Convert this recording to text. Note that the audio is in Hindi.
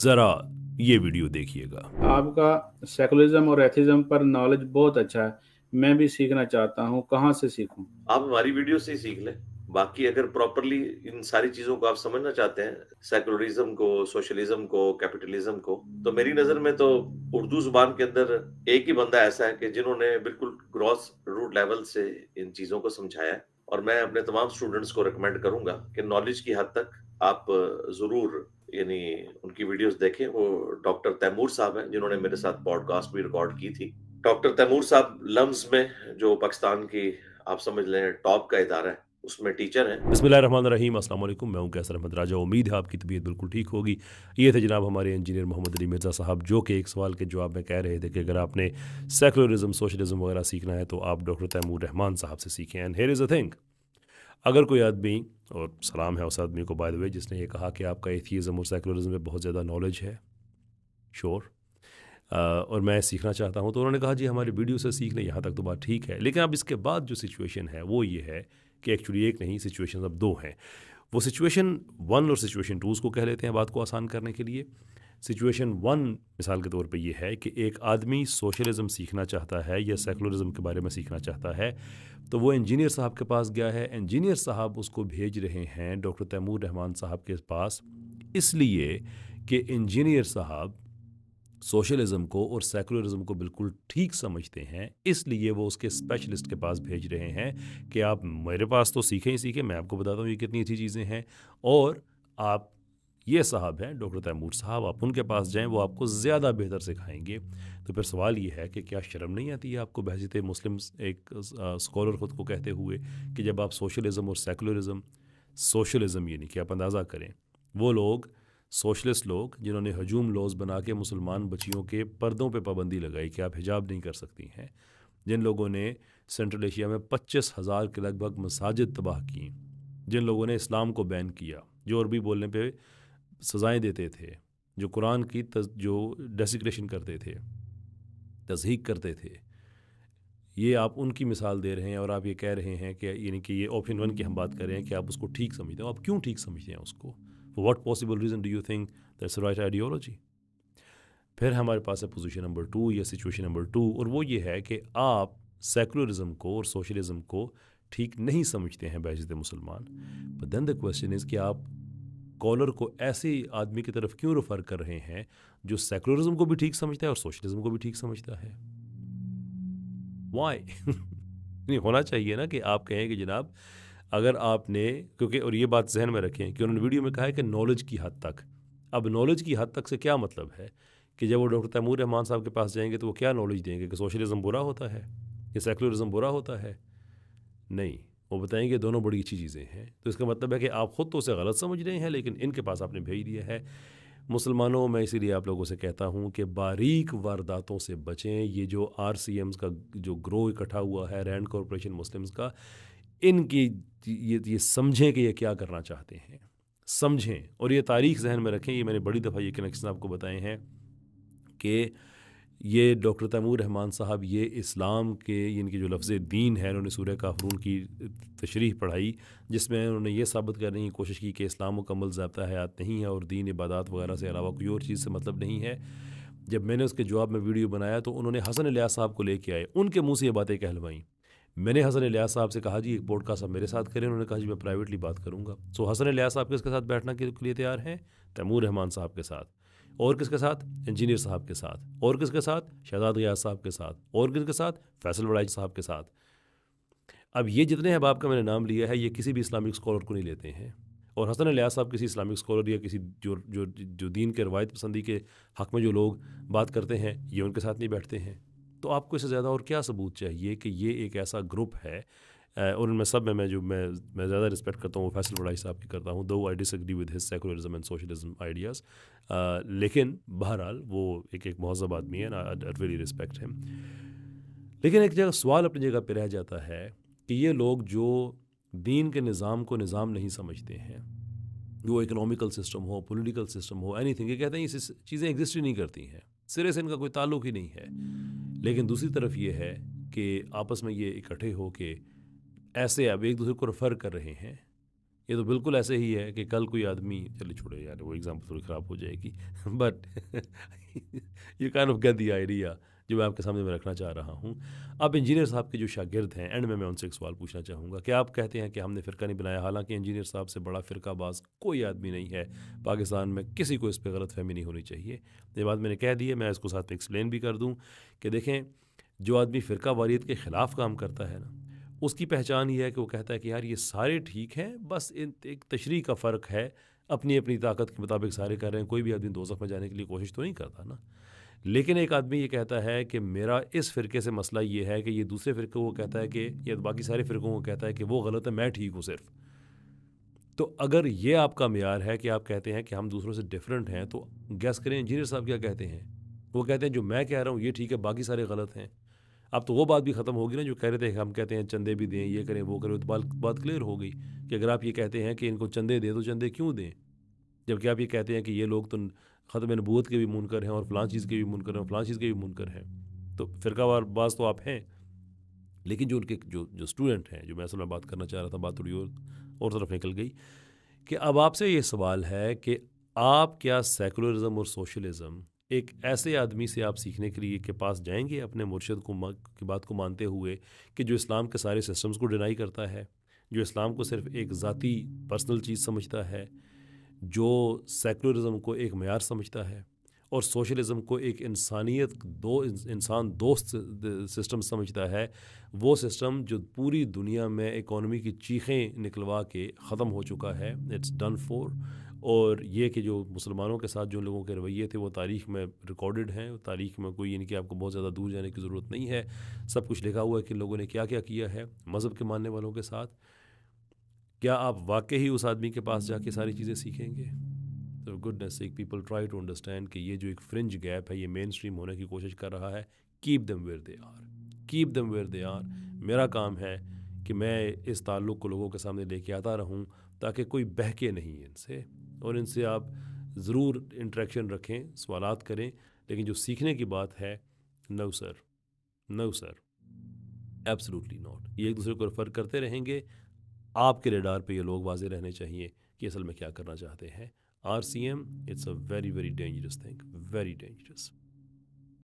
ज़रा ये वीडियो देखिएगा। आपका सेकुलरिज्म और एथिज्म पर नॉलेज बहुत अच्छा है। मैं भी सीखना चाहता हूँ, कहाँ से सीखूं? आप हमारी वीडियो से ही सीख लें। बाकी अगर प्रॉपरली इन सारी चीजों को आप समझना चाहते हैं, सेकुलरिज्म को, सोशलिज्म को, कैपिटलिज्म को, तो मेरी नजर में तो उर्दू जुबान के अंदर एक ही बंदा ऐसा है कि जिन्होंने बिल्कुल ग्रॉस रूट लेवल से इन चीजों को समझाया है। और मैं अपने तमाम स्टूडेंट्स को रिकमेंड करूंगा कि नॉलेज की हद तक आप जरूर यानी उनकी वीडियोस देखें। वो डॉक्टर तैमूर साहब हैं जिन्होंने मेरे साथ पॉडकास्ट भी रिकॉर्ड की थी। डॉक्टर तैमूर साहब लम्स में, जो पाकिस्तान की आप समझ लें टॉप का इदारा है, उसमें टीचर हैं। बिस्मिल्लाहिर्रहमानिर्रहीम, अस्सलाम वालेकुम। मैं हूं कैसर अहमद राजा। उम्मीद है आपकी तबीयत बिल्कुल ठीक होगी। ये थे जनाब हमारे इंजीनियर मोहम्मद अली मिर्ज़ा साहब, जो कि एक सवाल के जवाब में कह रहे थे कि अगर आपने सेकुलरिज्म सोशलिज्म वगैरह सीखना है तो आप डॉक्टर तैमूर रहमान साहब से सीखें। And here is a thing, अगर कोई आदमी, और सलाम है उस आदमी को बाय द वे जिसने ये कहा कि आपका एथीज़म और सेकुलरिज्म में बहुत ज़्यादा नॉलेज है, श्योर, और मैं सीखना चाहता हूँ, तो उन्होंने कहा जी हमारी वीडियो से सीख लें। यहाँ तक तो बात ठीक है, लेकिन अब इसके बाद जो सिचुएशन है वो ये है कि एक्चुअली एक नहीं, सिचुएशन अब दो हैं। वो सिचुएशन वन और सिचुएशन टू उसको कह लेते हैं बात को आसान करने के लिए। सिचुएशन वन मिसाल के तौर पे ये है कि एक आदमी सोशलिज्म सीखना चाहता है या सेकुलरिज्म के बारे में सीखना चाहता है, तो वो इंजीनियर साहब के पास गया है। इंजीनियर साहब उसको भेज रहे हैं डॉक्टर तैमूर रहमान साहब के पास, इसलिए कि इंजीनियर साहब सोशलिज्म को और सेकुलरिज्म को बिल्कुल ठीक समझते हैं। इसलिए वो उसके स्पेशलिस्ट के पास भेज रहे हैं कि आप मेरे पास तो सीखें ही सीखें, मैं आपको बताता हूँ ये कितनी अच्छी चीज़ें हैं, और आप ये साहब हैं डॉक्टर तैमूर साहब, आप उनके पास जाएं, वो आपको ज़्यादा बेहतर सिखाएंगे। तो फिर सवाल ये है कि क्या शर्म नहीं आती है आपको बहसीत मुस्लिम एक स्कॉलर ख़ुद को कहते हुए कि जब आप सोशलिज्म और सेकुलरिज्म, सोशलिज्म यानी कि आप अंदाज़ा करें वो लोग, सोशलिस्ट लोग जिन्होंने हजूम लॉज बना के मुसलमान बच्चियों के पर्दों पे पाबंदी लगाई कि आप हिजाब नहीं कर सकती हैं, जिन लोगों ने सेंट्रल एशिया में 25,000 के लगभग मसाजिद तबाह की, जिन लोगों ने इस्लाम को बैन किया, जो अरबी बोलने पे सज़ाएं देते थे, जो कुरान की जो डेसिक्रेशन करते थे, तज़हीक करते थे, ये आप उनकी मिसाल दे रहे हैं और आप ये कह रहे हैं कि यानी कि ये ऑप्शन वन की हम बात कर रहे हैं कि आप उसको ठीक समझते हो। आप क्यों ठीक समझते हैं उसको? For what possible reason do you think that's the right ideology? फिर हमारे पास है पोजीशन नंबर टू या सिचुएशन नंबर टू, और वो ये है कि आप सेकुलरिज्म को और सोशलिज्म को ठीक नहीं समझते हैं बहसीत मुसलमान। But then the question is कि आप कॉलर को ऐसे आदमी की तरफ क्यों रेफर कर रहे हैं जो सेकुलरिज्म को भी ठीक समझता है और सोशलिज्म को भी ठीक समझता है? वाई? नहीं होना चाहिए ना कि आप कहें कि जनाब अगर आपने, क्योंकि और ये बात जहन में रखें कि उन्होंने वीडियो में कहा है कि नॉलेज की हद तक। अब नॉलेज की हद तक से क्या मतलब है कि जब वो डॉक्टर तैमूर रहमान साहब के पास जाएंगे तो वो क्या नॉलेज देंगे कि सोशलिज्म बुरा होता है या सेकुलरिज्म बुरा होता है? नहीं, वो बताएंगे दोनों बड़ी अच्छी चीज़ें हैं। तो इसका मतलब है कि आप ख़ुद तो उसे गलत समझ रहे हैं, लेकिन इनके पास आपने भेज दिया है। मुसलमानों, मैं इसीलिए आप लोगों से कहता हूँ कि बारीक वारदातों से बचें। ये जो RCMs का जो ग्रो इकट्ठा हुआ है, रैंड कॉरपोरेशन मुस्लिम्स का, इनकी ये समझें कि ये क्या करना चाहते हैं, समझें और ये तारीख़ जहन में रखें। ये मैंने बड़ी दफ़ा ये कनेक्शन आपको बताए हैं कि ये डॉक्टर तैमूर रहमान साहब ये इस्लाम के, इनकी जो लफ्ज़ दीन है, उन्होंने सूरह काफ़रून की तशरीह पढ़ाई जिसमें उन्होंने ये साबित करने की कोशिश की कि इस्लाम मुकम्मल ज़ाब्ता हयात नहीं है और दीन इबादत वगैरह से अलावा कोई और चीज़ से मतलब नहीं है। जब मैंने उसके जवाब में वीडियो बनाया तो उन्होंने हसन इलियास साहब को लेके आए, उनके मुँह से ये बातें कहलवाई। मैंने हसन इलियास साहब से कहा जी एक पॉडकास्ट आप मेरे साथ करें, उन्होंने कहा जी मैं प्राइवेटली बात करूँगा। सो हसन इलियास साहब किसके साथ बैठना के लिए तैयार हैं? तैमूर रहमान साहब के साथ। और किसके साथ? इंजीनियर साहब के साथ। और किसके साथ? शहजाद गियास साहब के साथ। और किसके साथ? फैसल वड़ाई साहब के साथ। अब ये जितने अहबाब का मैंने नाम लिया है ये किसी भी इस्लामिक स्कॉलर को नहीं लेते हैं, और हसन इलियास साहब किसी इस्लामिक स्कॉलर या किसी जो दीन के रवायत पसंदी के हक़ में जो लोग बात करते हैं ये उनके साथ नहीं बैठते हैं। तो आपको इससे ज़्यादा और क्या सबूत चाहिए कि ये एक ऐसा ग्रुप है। और उनमें सब में मैं ज़्यादा रिस्पेक्ट करता हूँ वो फैसल वड़ाई साहब की करता हूँ, दो I disagree with his secularism and socialism ideas, लेकिन बहरहाल वो एक महज़ब आदमी है, आई रियली रिस्पेक्ट हिम। लेकिन एक जगह सवाल अपनी जगह पे रह जाता है कि ये लोग जो दीन के निज़ाम को निज़ाम नहीं समझते हैं, वो इकोनॉमिकल सिस्टम हो, पॉलिटिकल सिस्टम हो, एनीथिंग, ये कहते हैं ये चीज़ें एग्जिस्ट ही नहीं करती हैं, सिरे से इनका कोई ताल्लुक़ ही नहीं है। लेकिन दूसरी तरफ ये है कि आपस में ये इकट्ठे हो के ऐसे अब एक दूसरे को रेफ़र कर रहे हैं ये तो बिल्कुल ऐसे ही है कि कल कोई आदमी, चलिए छोड़ो यार वो एग्जांपल थोड़ी ख़राब हो जाएगी बट ये kind of get the idea जो मैं आपके सामने में रखना चाह रहा हूँ। अब इंजीनियर साहब के जो शागिर्द हैं, एंड में मैं उनसे एक सवाल पूछना चाहूँगा कि आप कहते हैं कि हमने फ़िरका नहीं बनाया, हालांकि इंजीनियर साहब से बड़ा फ़िरकाबाज कोई आदमी नहीं है पाकिस्तान में, किसी को इस पर गलतफहमी नहीं होनी चाहिए। ये बात मैंने कह दी है, मैं इसको साथ में एक्सप्लेन भी कर दूँ कि देखें, जो आदमी फ़िरका वारियत के ख़िलाफ़ काम करता है ना, उसकी पहचान ये है कि वो कहता है कि यार ये सारे ठीक हैं, बस एक तशरीह का फ़र्क है, अपनी अपनी ताकत के मुताबिक सारे कर रहे हैं, कोई भी आदमी दोज़ख में जाने के लिए कोशिश तो नहीं करता ना। लेकिन एक आदमी ये कहता है कि मेरा इस फ़िरके से मसला ये है कि ये दूसरे फ़िरके को कहता है कि, या बाकी सारे फ़िरकों को कहता है कि वो गलत है, मैं ठीक हूँ सिर्फ। तो अगर ये आपका मेयार है कि आप कहते हैं कि हम दूसरों से डिफरेंट हैं, तो गैस करें इंजीनियर साहब क्या कहते हैं। वो कहते हैं जो मैं कह रहा हूँ ये ठीक है, बाकी सारे गलत हैं। अब तो वो बात भी ख़त्म होगी ना जो कह रहे थे, हम कहते हैं चंदे भी दें, ये करें वो करें, तो बात क्लियर हो गई कि अगर आप ये कहते हैं कि इनको चंदे दें तो चंदे क्यों दें, जबकि आप ये कहते हैं कि ये लोग तो ख़त्म नबूवत के भी मुनकर हैं और फ़लाँ चीज़ के भी मुनकर हैं और फ़लाँ चीज़ के भी मुनकर हैं। तो फ़िरकावार बाज़ तो आप हैं, लेकिन जो उनके जो स्टूडेंट हैं, जो मैं असल में बात करना चाह रहा था, बात थोड़ी और तरफ निकल गई कि अब आपसे ये सवाल है कि आप क्या सेकुलरिज़म और सोशलिज़म एक ऐसे आदमी से आप सीखने के लिए के पास जाएंगे अपने मुर्शिद की बात को मानते हुए कि जो इस्लाम के सारे सिस्टम्स को डिनाई करता है, जो इस्लाम को सिर्फ एक ज़ाती पर्सनल चीज़ समझता है, जो सेकुलरिज़म को एक मयार समझता है और सोशलिज़म को एक इंसान दोस्त सिस्टम समझता है, वो सिस्टम जो पूरी दुनिया में इकॉनमी की चीखें निकलवा के ख़त्म हो चुका है, इट्स डन फॉर। और ये कि जो मुसलमानों के साथ जो लोगों के रवैये थे वो तारीख़ में रिकॉर्डेड हैं, तारीख़ में कोई यानी कि आपको बहुत ज़्यादा दूर जाने की ज़रूरत नहीं है, सब कुछ लिखा हुआ है कि लोगों ने क्या क्या किया है मज़हब के मानने वालों के साथ। क्या आप वाकई ही उस आदमी के पास जाके सारी चीज़ें सीखेंगे? तो goodness sake people try to understand कि ये जो एक फ्रिंज गैप है, ये मेन स्ट्रीम होने की कोशिश कर रहा है। Keep them where they are, keep them where they are. मेरा काम है कि मैं इस ताल्लुक़ को लोगों के सामने लेके आता रहूं ताकि कोई बहके नहीं इनसे, और इनसे आप ज़रूर इंटरेक्शन रखें, सवालात करें, लेकिन जो सीखने की बात है, no sir, no sir, absolutely not. ये एक दूसरे को रेफ़र करते रहेंगे। आपके रेडार पे ये लोग वाज़े रहने चाहिए कि असल में क्या करना चाहते हैं। RCM, it's a very, very dangerous thing, very dangerous.